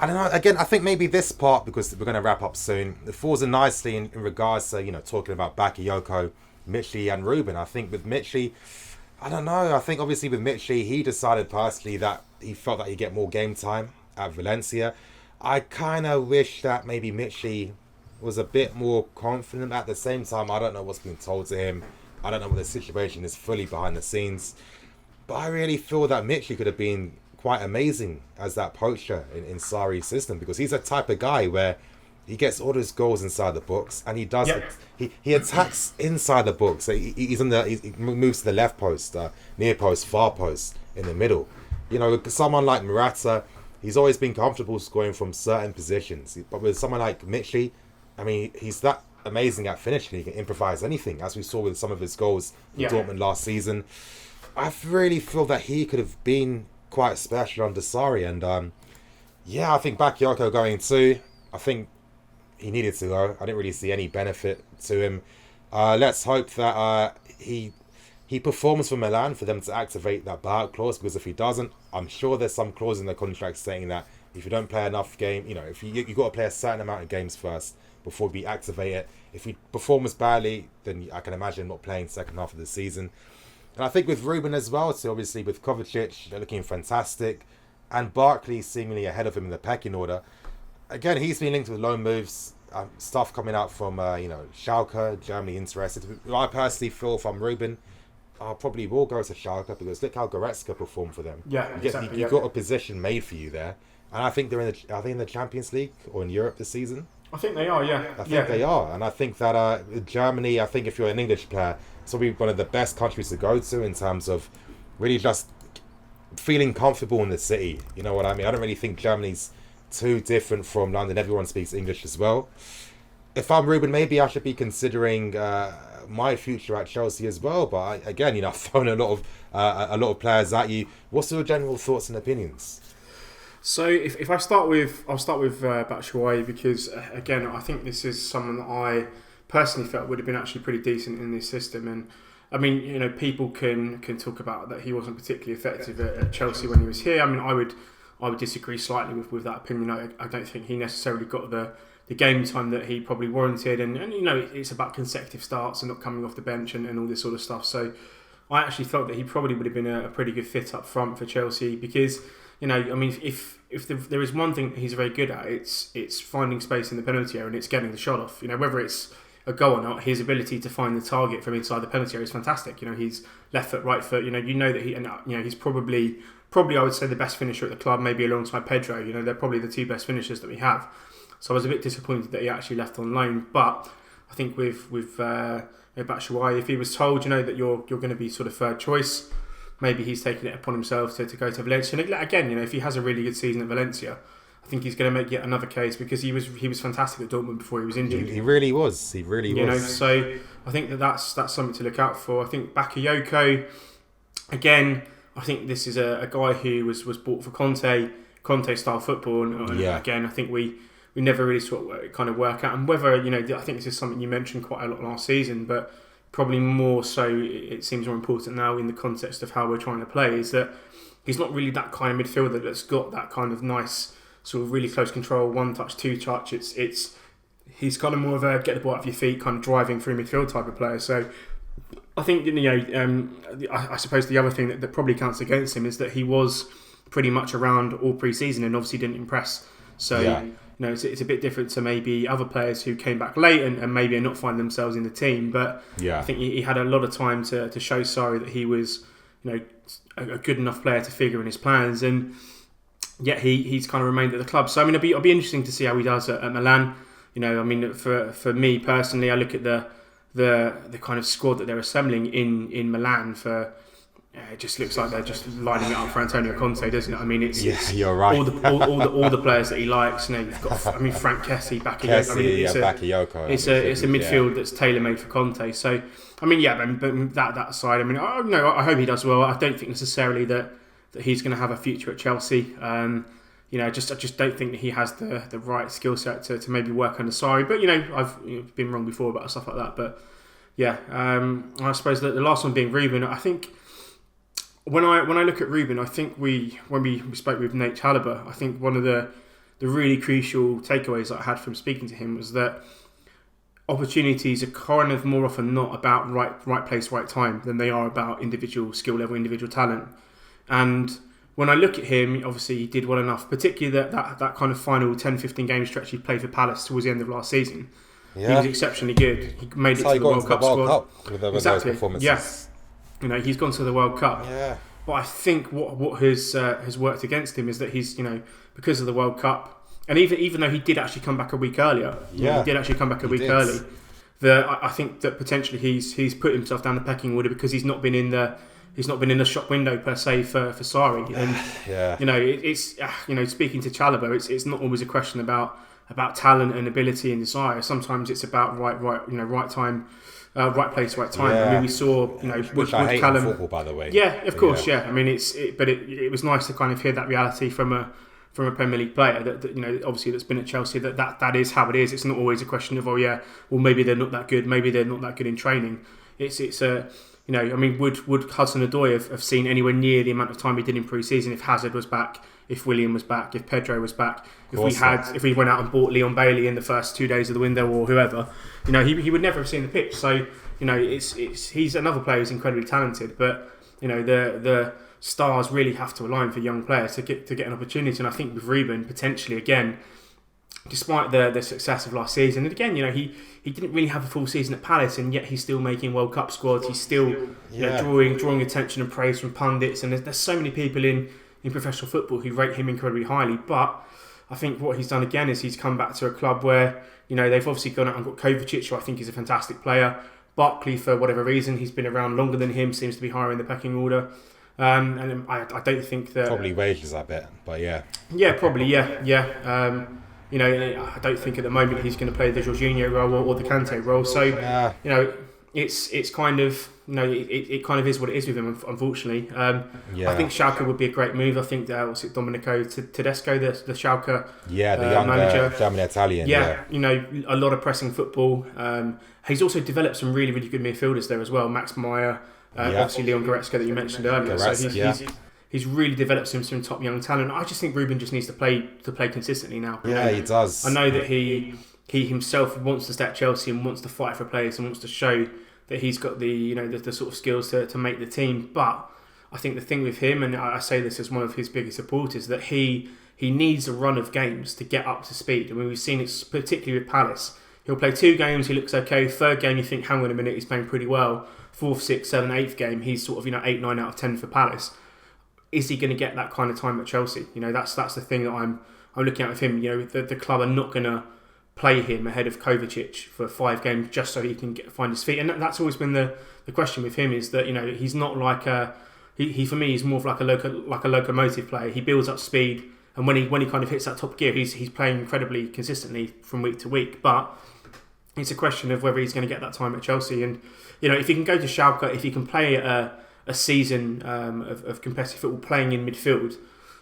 I don't know. Again, I think maybe this part, because we're going to wrap up soon, it falls in nicely in regards to, talking about Bakayoko, Michy and Ruben. I think with Michy, I don't know. I think obviously with Michy, he decided personally that he felt that he'd get more game time at Valencia. I kind of wish that maybe Michy was a bit more confident. At the same time, I don't know what's been told to him. I don't know what the situation is fully behind the scenes. But I really feel that Michy could have been quite amazing as that poacher in Sarri's system, because he's a type of guy where he gets all his goals inside the box, and he does. Yep. He attacks inside the box. So he moves to the left post, near post, far post, in the middle. Someone like Morata, he's always been comfortable scoring from certain positions. But with someone like Michy, I mean, he's that amazing at finishing. He can improvise anything, as we saw with some of his goals in Dortmund last season. I really feel that he could have been quite special under Sarri, and I think Bakayoko going too. I think he needed to go. I didn't really see any benefit to him. Let's hope that he performs for Milan for them to activate that buyout clause, because if he doesn't, I'm sure there's some clause in the contract saying that if you don't play enough game, if you got to play a certain amount of games first before we activate it. If he performs badly, then I can imagine not playing second half of the season. And I think with Ruben as well, so obviously with Kovacic, they're looking fantastic. And Barkley seemingly ahead of him in the pecking order. Again, he's been linked with loan moves, stuff coming out from, Schalke, Germany interested. I personally feel if I'm Ruben, I probably will go to Schalke, because look how Goretzka performed for them. Yeah, exactly. You've got a position made for you there. And I think are they in the Champions League or in Europe this season? I think they are, yeah. I think they are. And I think that Germany, I think if you're an English player, it's probably one of the best countries to go to in terms of really just feeling comfortable in the city. You know what I mean? I don't really think Germany's too different from London. Everyone speaks English as well. If I'm Ruben, maybe I should be considering my future at Chelsea as well. But again, I've thrown a lot of players at you. What's your general thoughts and opinions? So if I'll start with batshuayi, because again, I think this is someone that I personally felt would have been actually pretty decent in this system. And I mean, people can talk about that he wasn't particularly effective at Chelsea when he was here. I mean, I would disagree slightly with that opinion. I don't think he necessarily got the game time that he probably warranted, and it's about consecutive starts and not coming off the bench and all this sort of stuff. So I actually felt that he probably would have been a pretty good fit up front for Chelsea, because I mean, if there is one thing that he's very good at, it's finding space in the penalty area and it's getting the shot off. Whether it's a goal or not, his ability to find the target from inside the penalty area is fantastic. He's left foot, right foot. That he's probably I would say the best finisher at the club, maybe alongside Pedro. They're probably the two best finishers that we have. So I was a bit disappointed that he actually left on loan. But I think with Batshuayi, if he was told, that you're going to be sort of third choice, maybe he's taken it upon himself to go to Valencia. And again, if he has a really good season at Valencia, I think he's going to make yet another case, because he was fantastic at Dortmund before he was injured. He really was. He really was. So I think that's something to look out for. I think Bakayoko, again, I think this is a guy who was bought for Conte style football. And again, I think we never really sort of kind of work out. And whether, I think this is something you mentioned quite a lot last season, but probably more so, it seems more important now in the context of how we're trying to play, is that he's not really that kind of midfielder that's got that kind of nice sort of really close control, one touch, two touch. He's kind of more of a get the ball out of your feet, kind of driving through midfield type of player. So I think I suppose the other thing that probably counts against him is that he was pretty much around all pre-season and obviously didn't impress. So it's a bit different to maybe other players who came back late and maybe are not finding themselves in the team. But I think he had a lot of time to show Sarri that he was a good enough player to figure in his plans, and yet he's kind of remained at the club. So I mean, it'll be interesting to see how he does at Milan. I mean, for me personally, I look at the kind of squad that they're assembling in Milan for. It just looks like they're just lining it up for Antonio Conte, doesn't it? I mean, it's you're right. all the players that he likes. You've got Frank Kessie, Bakayoko. It's a midfield that's tailor made for Conte. So I mean, but that side. I mean, I hope he does well. I don't think necessarily that he's going to have a future at Chelsea. I just don't think that he has the right skill set to maybe work under Sarri. But I've been wrong before about stuff like that. But I suppose that the last one being Ruben. I think. When I look at Ruben, I think when we spoke with Nate Chalobah, I think one of the really crucial takeaways that I had from speaking to him was that opportunities are kind of more often than not about right place, right time than they are about individual skill level, individual talent. And when I look at him, obviously he did well enough, particularly that kind of final 10-15 game stretch he played for Palace towards the end of last season. Yeah. He was exceptionally good. He made it to the World Cup squad. With those performances. Yeah. He's gone to the World Cup. Yeah. But I think what has worked against him is that he's, because of the World Cup, and even though he did actually come back a week earlier, I think that potentially he's put himself down the pecking order because he's not been in the shop window per se for Sarri. And it's speaking to Chalobah, it's not always a question about talent and ability and desire. Sometimes it's about right time. Right place, right time. Yeah. I mean, we saw, which I hate Callum, in football, by the way. Yeah, of course, yeah. I mean, it was nice to kind of hear that reality from a Premier League player that obviously that's been at Chelsea. That is how it is. It's not always a question of maybe they're not that good. Maybe they're not that good in training. Would Hudson-Odoi have seen anywhere near the amount of time he did in pre-season if Hazard was back, if William was back, if Pedro was back, if we went out and bought Leon Bailey in the first 2 days of the window or whoever, he would never have seen the pitch. So he's another player who's incredibly talented, but the stars really have to align for young players to get an opportunity. And I think with Ruben potentially again, despite the success of last season, and again he didn't really have a full season at Palace, and yet he's still making World Cup squads. He's still drawing attention and praise from pundits, and there's so many people in professional football who rate him incredibly highly. But I think what he's done again is he's come back to a club where they've obviously gone out and got Kovacic, who I think is a fantastic player. Barkley, for whatever reason, he's been around longer than him, seems to be higher in the pecking order. And I don't think that probably wages, I bet, but yeah, probably. I don't think at the moment he's going to play the Jorginho role or the Kante role. So it's kind of it kind of is what it is with him, unfortunately. I think Schalke would be a great move. I think Domenico Tedesco, the Schalke the young manager, German Italian. A lot of pressing football. He's also developed some really really good midfielders there as well. Max Meyer, obviously Leon Goretzka that you mentioned earlier. He's really developed some top young talent. I just think Ruben just needs to play consistently now. Yeah, he does. I know that he himself wants to stay at Chelsea and wants to fight for players and wants to show that he's got the sort of skills to make the team. But I think the thing with him, and I say this as one of his biggest supporters, that he needs a run of games to get up to speed. I mean, we've seen it particularly with Palace. He'll play 2 games, he looks okay. 3rd game, you think, hang on a minute, he's playing pretty well. 4th, 6th, 7th, 8th game, he's sort of 8, 9 out of 10 for Palace. Is he going to get that kind of time at Chelsea? That's the thing that I'm looking at with him. The club are not going to play him ahead of Kovacic for 5 games just so he can find his feet. And that's always been the question with him, is that he's not like he for me is more of like a locomotive player. He builds up speed, and when he kind of hits that top gear, he's playing incredibly consistently from week to week. But it's a question of whether he's going to get that time at Chelsea. And if he can go to Schalke, if he can play a season of competitive football playing in midfield,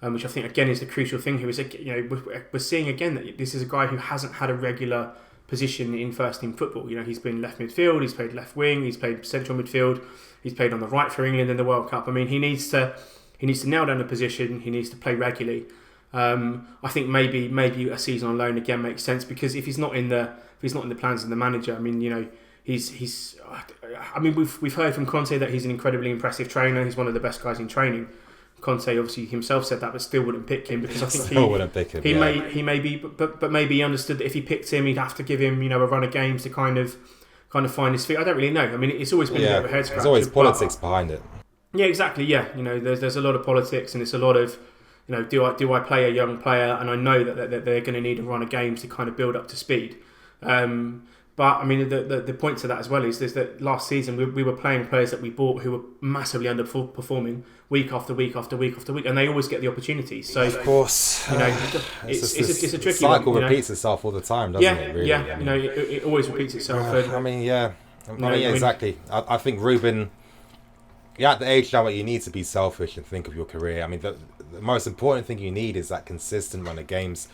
which I think again is the crucial thing here, is we're seeing again that this is a guy who hasn't had a regular position in first team football. He's been left midfield, he's played left wing, he's played central midfield, he's played on the right for England in the World Cup. I mean, he needs to nail down a position, he needs to play regularly. I think maybe a season on loan again makes sense, because if he's not in the plans of the manager, I mean, we've heard from Conte that he's an incredibly impressive trainer. He's one of the best guys in training. Conte obviously himself said that, but still wouldn't pick him, because I think he may be, but maybe he understood that if he picked him, he'd have to give him a run of games to kind of find his feet. I don't really know. I mean, it's always been a bit of a head scratcher. There's always politics behind it. Yeah, exactly. Yeah, there's a lot of politics, and it's a lot of do I play a young player, and I know that they're going to need a run of games to kind of build up to speed. But I mean, the point to that as well is that last season we were playing players that we bought who were massively underperforming week after week after week after week, and they always get the opportunity. So of course, it's a tricky cycle one, repeats itself all the time, doesn't it? Really? Yeah. It always repeats itself. Exactly. I think Ruben, you're at the age now where you need to be selfish and think of your career. I mean, the most important thing you need is that consistent run of games.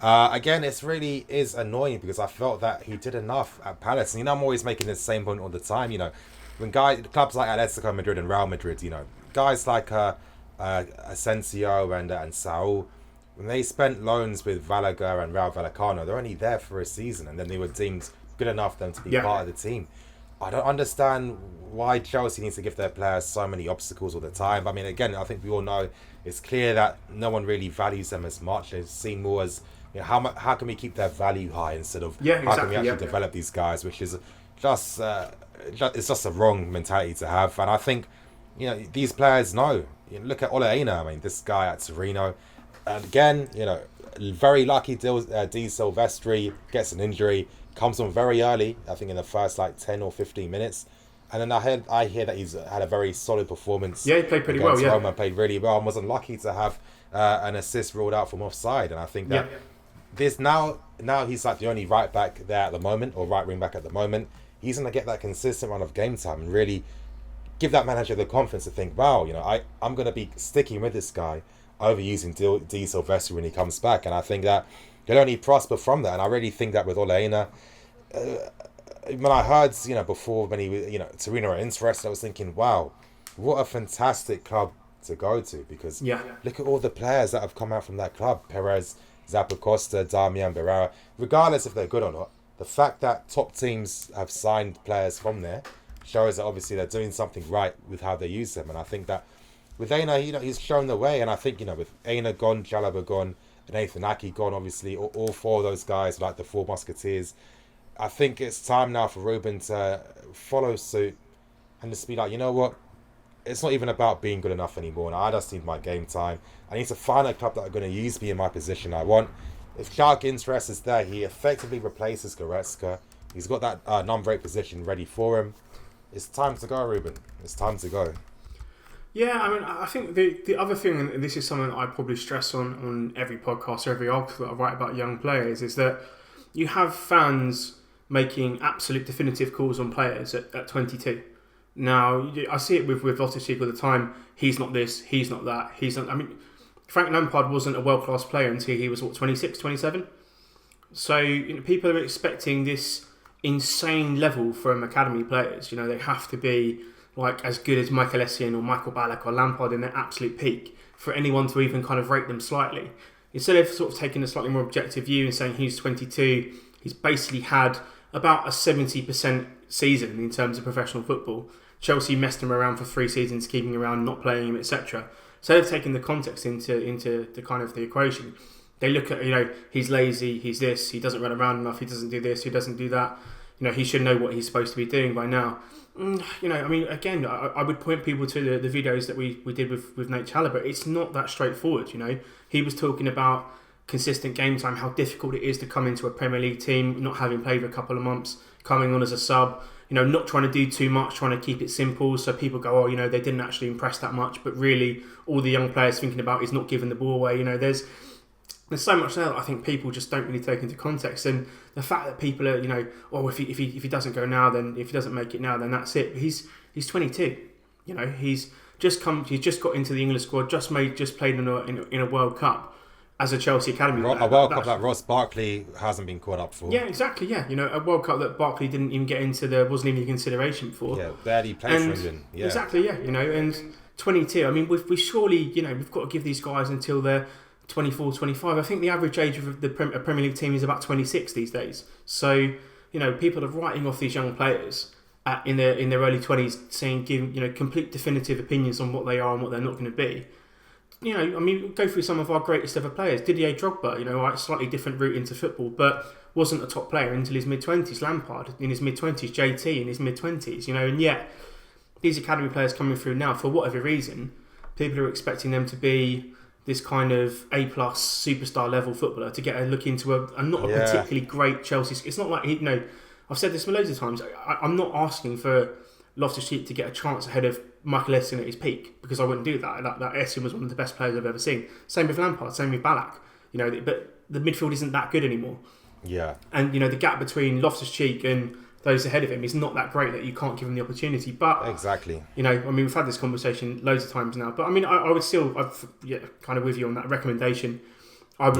Again, it really is annoying, because I felt that he did enough at Palace. And I'm always making the same point all the time. When clubs like Atletico Madrid and Real Madrid, guys like Asensio and Saul, when they spent loans with Gallagher and Raul Vallecano, they're only there for a season, and then they were deemed good enough for them to be part of the team. I don't understand why Chelsea needs to give their players so many obstacles all the time. I mean, again, I think we all know it's clear that no one really values them as much. It's seen more as, you know, how can we keep their value high instead of how can we actually develop these guys, which is just it's just a wrong mentality to have. And I think, you know, these players know. You know, look at Ole Einar. I mean, this guy at Torino, and again, you know, very lucky. Di Silvestri gets an injury, comes on very early. I think in the first like 10 or 15 minutes, and then I hear that he's had a very solid performance. Yeah, he played pretty well. Yeah, Roma played really well and was unlucky to have an assist ruled out from offside. And I think that this now he's like the only right back there at the moment, or right wing back at the moment. He's going to get that consistent run of game time and really give that manager the confidence to think, wow, you know, I'm going to be sticking with this guy over using Di Silvestri when he comes back. And I think that he'll only prosper from that. And I really think that with Ole Einar, when I heard, you know, before when he, you know, Torino are interested, I was thinking, wow, what a fantastic club to go to, because look at all the players that have come out from that club. Perez, Zappacosta, Damian Berrera, regardless if they're good or not. The fact that top teams have signed players from there shows that obviously they're doing something right with how they use them. And I think that with Einar, you know, he's shown the way. And I think, you know, with Einar gone, Chalobah gone, and Nathan Aki gone, obviously, all four of those guys, like the four musketeers, I think it's time now for Ruben to follow suit and just be like, you know what? It's not even about being good enough anymore. And I just need my game time. I need to find a club that are going to use me in my position I want. If Schalke interest is there, he effectively replaces Goretzka. He's got that number 8 position ready for him. It's time to go, Ruben. It's time to go. Yeah, I mean, I think the other thing, and this is something I probably stress on every podcast or every article that I write about young players, is that you have fans making absolute definitive calls on players at 22. Now, I see it with Loftus-Cheek all the time. He's not this, he's not that, he's not... I mean, Frank Lampard wasn't a world-class player until he was, 26, 27? So, you know, people are expecting this insane level from academy players. You know, they have to be like as good as Michael Essien or Michael Ballack or Lampard in their absolute peak for anyone to even kind of rate them slightly. Instead of sort of taking a slightly more objective view and saying he's 22, he's basically had about a 70% season in terms of professional football. Chelsea messed him around for 3 seasons, keeping him around, not playing him, etc. So they've taken the context into the kind of the equation. They look at, you know, he's lazy, he's this, he doesn't run around enough, he doesn't do this, he doesn't do that. You know, he should know what he's supposed to be doing by now. You know, I mean, again, I would point people to the videos that we did with Nate Chalobah. It's not that straightforward, you know. He was talking about consistent game time, how difficult it is to come into a Premier League team, not having played for a couple of months, coming on as a sub, you know, not trying to do too much, trying to keep it simple. So people go, oh, you know, they didn't actually impress that much. But really, all the young players thinking about is not giving the ball away. You know, there's so much there that I think people just don't really take into context. And the fact that people are, you know, oh, if he doesn't go now, then if he doesn't make it now, then that's it. But he's 22. You know, he's just got into the England squad, just played in a World Cup as a Chelsea academy player. A World Cup that Ross Barkley hasn't been caught up for. Yeah, exactly. Yeah, you know, a World Cup that Barkley didn't even get into wasn't even a consideration for. Yeah, barely played for England. Yeah, exactly. Yeah, you know, and 22. I mean, we surely, you know, we've got to give these guys until they're 24, 25. I think the average age of a Premier League team is about 26 these days. So, you know, people are writing off these young players in their early 20s, giving, you know, complete definitive opinions on what they are and what they're not going to be. You know, I mean, go through some of our greatest ever players. Didier Drogba, you know, a slightly different route into football, but wasn't a top player until his mid-20s. Lampard in his mid-20s, JT in his mid-20s, you know, and yet these academy players coming through now, for whatever reason, people are expecting them to be this kind of A-plus superstar level footballer to get a look into a particularly great Chelsea. It's not like, you know, I've said this loads of times, I'm not asking for Loftus-Cheek to get a chance ahead of Michael Essien at his peak, because I wouldn't do that. That Essien was one of the best players I've ever seen. Same with Lampard, same with Ballack. You know, but the midfield isn't that good anymore. Yeah. And, you know, the gap between Loftus-Cheek and those ahead of him is not that great that you can't give him the opportunity. But exactly, you know, I mean, we've had this conversation loads of times now. But I mean, I would still, kind of with you on that recommendation. I would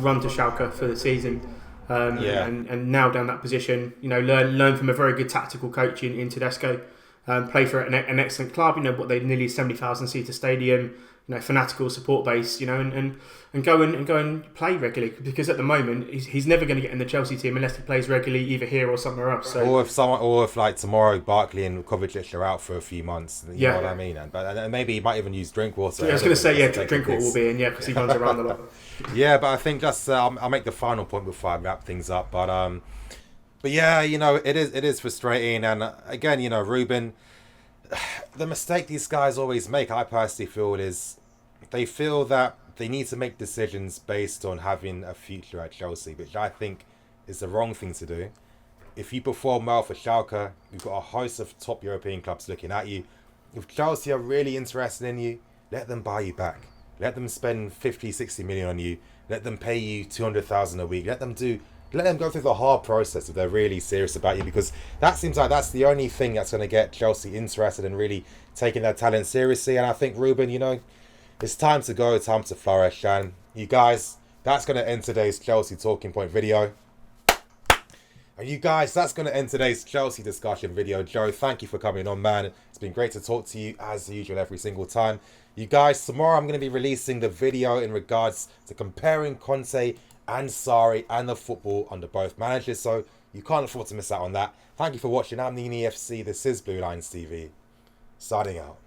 run to Schalke for the season. And nail down that position. You know, learn from a very good tactical coach in Tedesco. Play for an excellent club. You know, what they nearly 70,000 seater stadium. fanatical support base, and go and play regularly, because at the moment he's never going to get in the Chelsea team unless he plays regularly either here or somewhere else. So, or if like tomorrow Barkley and Kovacic are out for a few months, you know what I mean, and maybe he might even use Drinkwater. I was going to say Drinkwater will be in, because he runs around a lot. Yeah, but I think just I'll make the final point before I wrap things up. But yeah, it is frustrating, and again, Ruben, the mistake these guys always make, I personally feel, is they feel that they need to make decisions based on having a future at Chelsea, which I think is the wrong thing to do. If you perform well for Schalke, you've got a host of top European clubs looking at you. If Chelsea are really interested in you, let them buy you back. Let them spend 50, 60 million on you. Let them pay you 200,000 a week. Let them go through the hard process if they're really serious about you, because that seems like that's the only thing that's going to get Chelsea interested in really taking their talent seriously. And I think, Ruben, it's time to go, time to flourish. And you guys, that's going to end today's Chelsea Talking Point video. And you guys, that's going to end today's Chelsea discussion video. Joe, thank you for coming on, man. It's been great to talk to you as usual every single time. You guys, tomorrow I'm going to be releasing the video in regards to comparing Conte and Sarri and the football under both managers, so you can't afford to miss out on that. Thank you for watching. I'm the EFC. This is Blue Lines TV. Signing out.